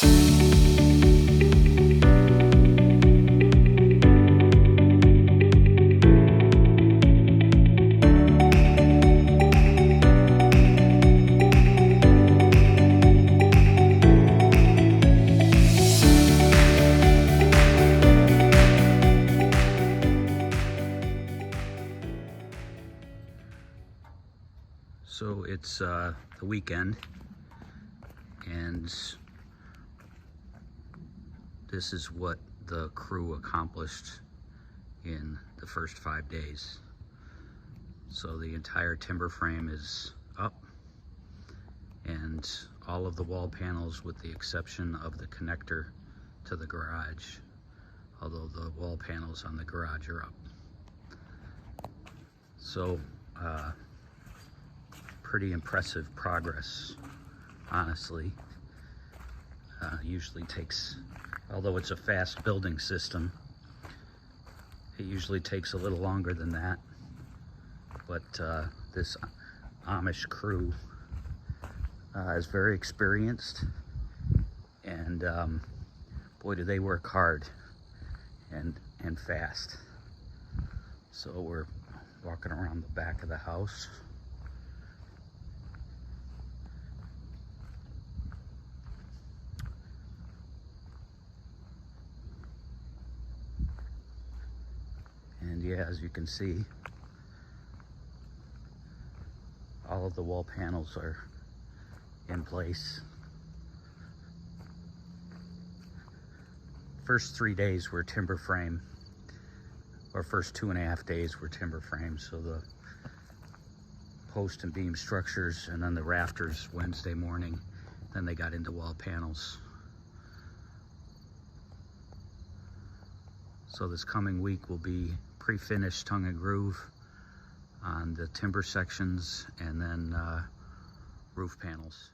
So it's the weekend, and this is what the crew accomplished in the first 5 days. So the entire timber frame is up, and all of the wall panels, with the exception of the connector to the garage, although the wall panels on the garage are up. So pretty impressive progress, honestly. Usually takes, although it's a fast building system, it usually takes a little longer than that. But this Amish crew is very experienced, and boy, do they work hard and fast. So we're walking around the back of the house. And yeah, as you can see, all of the wall panels are in place. First 3 days were timber frame, or first 2.5 days were timber frame. So the post and beam structures, and then the rafters Wednesday morning. Then they got into wall panels. So this coming week will be pre-finished tongue and groove on the timber sections, and then roof panels.